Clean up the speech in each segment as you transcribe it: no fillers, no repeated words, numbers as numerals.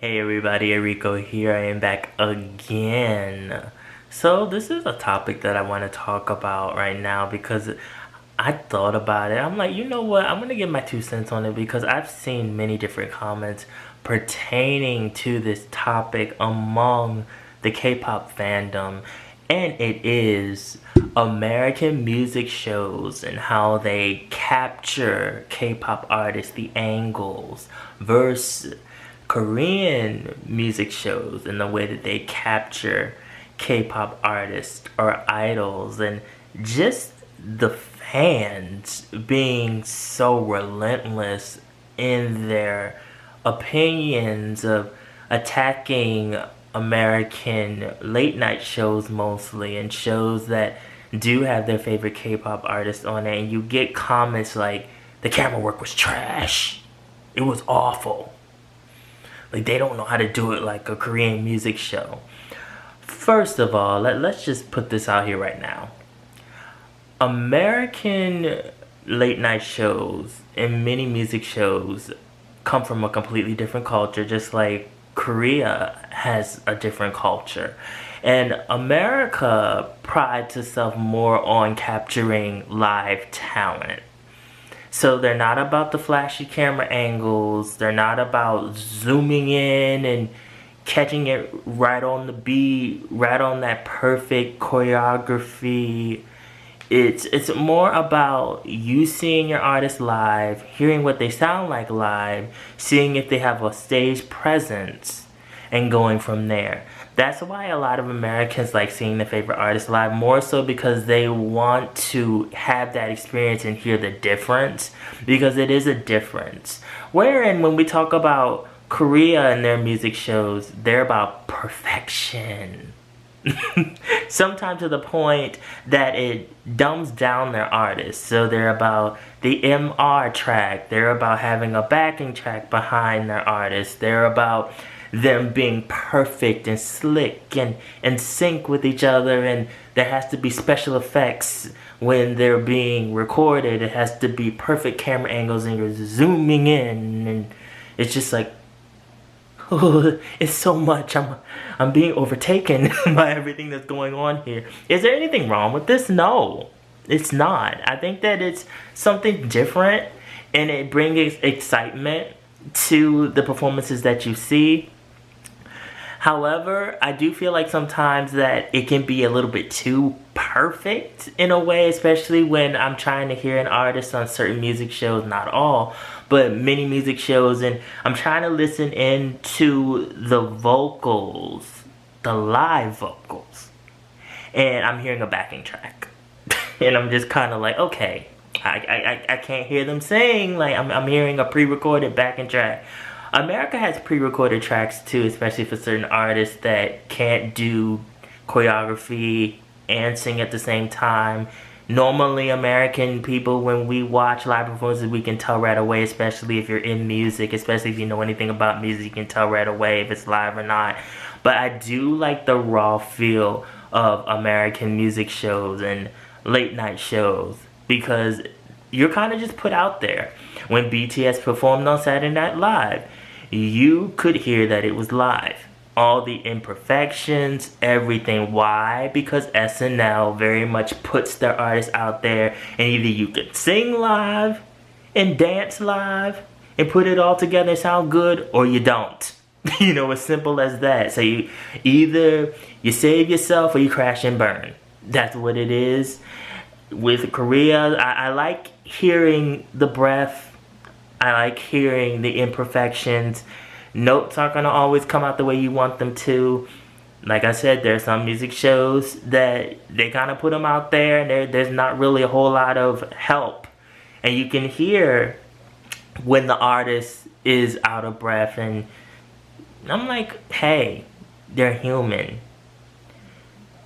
Hey everybody, Erico here. I am back again. So this is a topic that I want to talk about right now because I thought about it. I'm like, you know what? I'm gonna give my 2 cents on it because I've seen many different comments pertaining to this topic among the K-pop fandom, and it is American music shows and how they capture K-pop artists, the angles versus Korean music shows and the way that they capture K-pop artists or idols, and just the fans being so relentless in their opinions of attacking American late night shows mostly, and shows that do have their favorite K-pop artists on it, and you get comments like the camera work was trash, it was awful, like they don't know how to do it like a Korean music show. First of all, let's just put this out here right now. American late night shows and many music shows come from a completely different culture, just like Korea has a different culture. And America prides itself more on capturing live talent. So they're not about the flashy camera angles. They're not about zooming in and catching it right on the beat, right on that perfect choreography. It's more about you seeing your artist live, hearing what they sound like live, seeing if they have a stage presence, and going from there. That's why a lot of Americans like seeing their favorite artists live, more so because they want to have that experience and hear the difference, because it is a difference. Wherein when we talk about Korea and their music shows, they're about perfection. Sometimes to the point that it dumbs down their artists. So they're about the MR track, they're about having a backing track behind their artists, they're about them being perfect and slick and in sync with each other, and there has to be special effects when they're being recorded. It has to be perfect camera angles and you're zooming in, and it's just like, oh, it's so much. I'm being overtaken by everything that's going on here. Is there anything wrong with this? No, it's not. I think that it's something different, and it brings excitement to the performances that you see. However, I do feel like sometimes that it can be a little bit too perfect in a way, especially when I'm trying to hear an artist on certain music shows, not all, but many music shows, and I'm trying to listen into the vocals, the live vocals, and I'm hearing a backing track. And I'm just kind of like, okay, I can't hear them sing, like I'm hearing a pre-recorded backing track. America has pre-recorded tracks too, especially for certain artists that can't do choreography and sing at the same time. Normally, American people, when we watch live performances, we can tell right away, especially if you're in music, especially if you know anything about music, you can tell right away if it's live or not. But I do like the raw feel of American music shows and late night shows, because you're kind of just put out there. When BTS performed on Saturday Night Live, you could hear that it was live. All the imperfections, everything. Why? Because SNL very much puts their artists out there, and either you can sing live and dance live and put it all together and sound good, or you don't. You know, as simple as that. So you either you save yourself or you crash and burn. That's what it is. With Korea, I like hearing the breath. I like hearing the imperfections. Notes aren't going to always come out the way you want them to. Like I said, there's some music shows that they kind of put them out there, and there's not really a whole lot of help. And you can hear when the artist is out of breath, and I'm like, hey, they're human.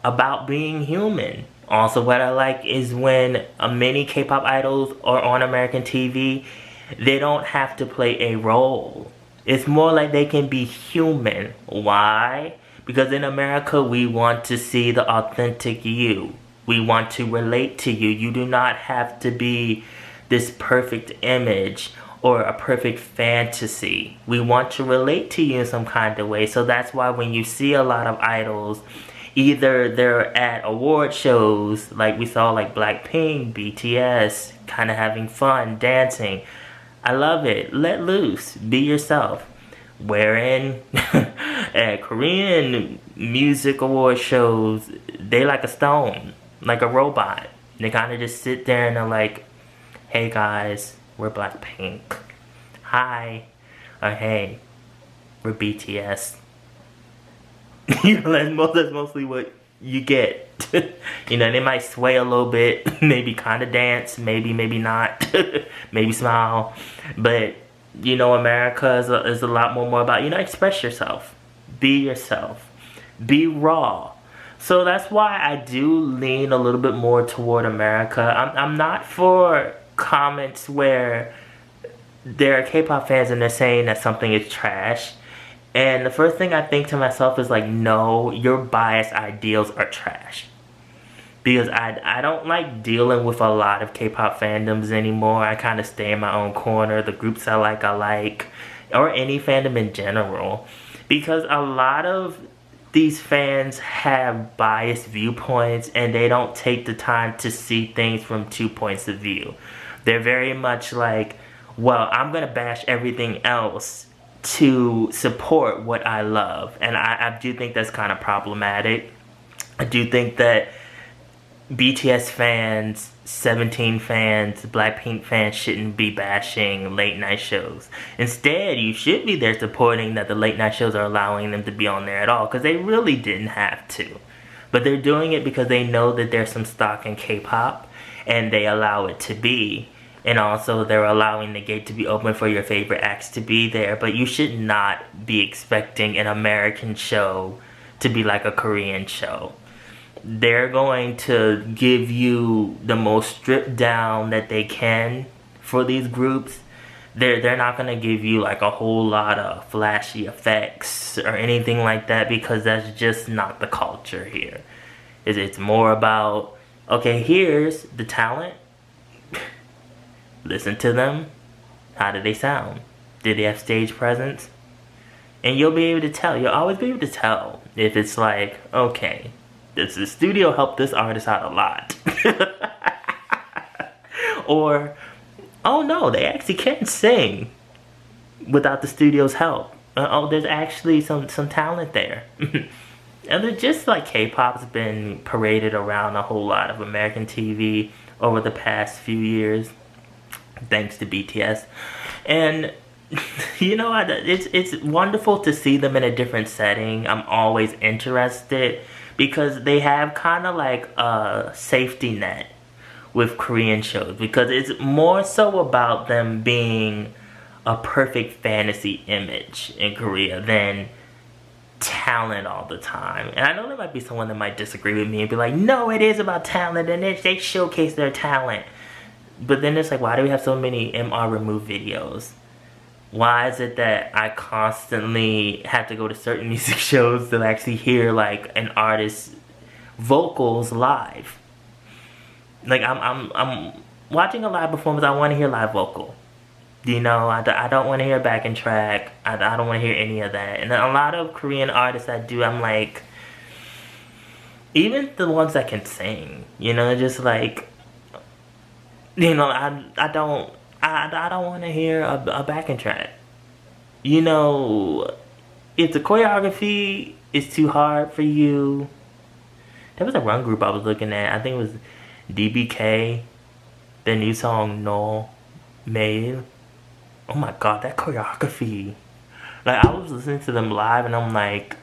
About being human. Also, what I like is when many K-pop idols are on American TV, they don't have to play a role. It's more like they can be human. Why? Because in America, we want to see the authentic you. We want to relate to you. You do not have to be this perfect image or a perfect fantasy. We want to relate to you in some kind of way. So that's why when you see a lot of idols, either they're at award shows, like we saw like Blackpink, BTS, kind of having fun, dancing. I love it. Let loose. Be yourself. Wherein at Korean music award shows, they like a stone, like a robot. They kind of just sit there and they're like, hey guys, we're Blackpink. Hi. Or hey, we're BTS. You know, that's mostly what you get. You know, they might sway a little bit, maybe kind of dance, maybe not, maybe smile. But, you know, America is a lot more about, you know, express yourself. Be yourself. Be raw. So that's why I do lean a little bit more toward America. I'm not for comments where there are K-pop fans and they're saying that something is trash. And the first thing I think to myself is like, no, your biased ideals are trash. Because I don't like dealing with a lot of K-pop fandoms anymore. I kind of stay in my own corner. The groups I like, or any fandom in general. Because a lot of these fans have biased viewpoints and they don't take the time to see things from 2 points of view. They're very much like, well, I'm going to bash everything else to support what I love. And I do think that's kind of problematic. I do think that BTS fans, 17 fans, Blackpink fans shouldn't be bashing late night shows. Instead, you should be there supporting that the late night shows are allowing them to be on there at all, because they really didn't have to. But they're doing it because they know that there's some stock in K-pop and they allow it to be. And also they're allowing the gate to be open for your favorite acts to be there. But you should not be expecting an American show to be like a Korean show. They're going to give you the most stripped down that they can for these groups. They're not going to give you like a whole lot of flashy effects or anything like that, because that's just not the culture here. It's more about, okay, here's the talent. Listen to them. How do they sound? Did they have stage presence? And you'll be able to tell. You'll always be able to tell if it's like, okay, the studio helped this artist out a lot. Or, oh no, they actually can sing without the studio's help. Oh, there's actually some talent there. And they're just like K-pop's been paraded around a whole lot of American TV over the past few years, thanks to BTS. And you know, it's wonderful to see them in a different setting. I'm always interested because they have kind of like a safety net with Korean shows, because it's more so about them being a perfect fantasy image in Korea than talent all the time. And I know there might be someone that might disagree with me and be like, no, it is about talent and they showcase their talent. But then it's like, why do we have so many MR removed videos? Why is it that I constantly have to go to certain music shows to actually hear like an artist's vocals live? Like I'm watching a live performance, I want to hear live vocal. You know, I don't want to hear backing track. I don't want to hear any of that. And a lot of Korean artists I do, I'm like, even the ones that can sing, you know, just like, you know, I don't want to hear a backing track. You know, if the choreography is too hard for you, there was a run group I was looking at. I think it was DBK, their new song No Made. Oh my god, that choreography. Like, I was listening to them live and I'm like,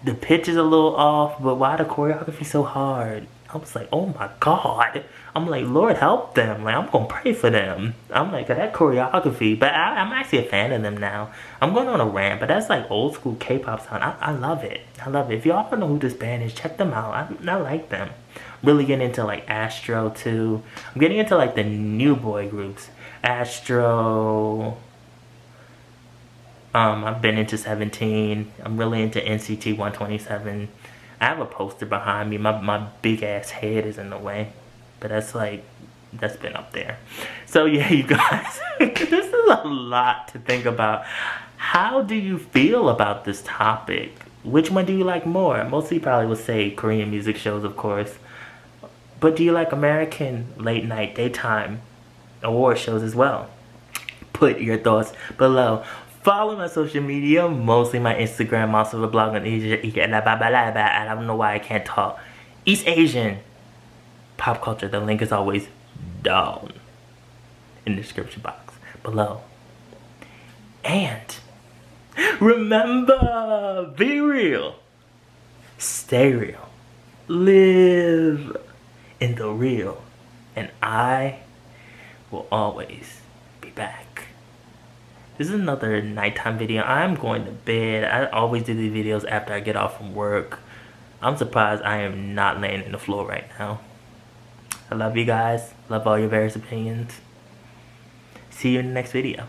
the pitch is a little off, but why the choreography so hard? I was like, oh my god. I'm like, Lord help them. Like, I'm gonna pray for them. I'm like, that choreography. But I'm actually a fan of them now. I'm going on a rant, but that's like old school K-pop sound. I love it. I love it. If y'all don't know who this band is, check them out. I like them. Really getting into like Astro too. I'm getting into like the new boy groups. Astro. I've been into 17. I'm really into NCT 127. I have a poster behind me. My big ass head is in the way. But that's like, that's been up there. So yeah, you guys. This a lot to think about. How do you feel about this topic? Which one do you like more? Mostly probably would say Korean music shows, of course. But do you like American late night, daytime award shows as well? Put your thoughts below. Follow my social media, mostly my Instagram, also the blog on Asia. I don't know why I can't talk. East Asian pop culture. The link is always down in the description box below. And remember, be real, stay real, live in the real, and I will always be back. This is another nighttime video. I'm going to bed. I always do these videos after I get off from work. I'm surprised I am not laying in the floor right now. I love you guys. Love all your various opinions. See you in the next video.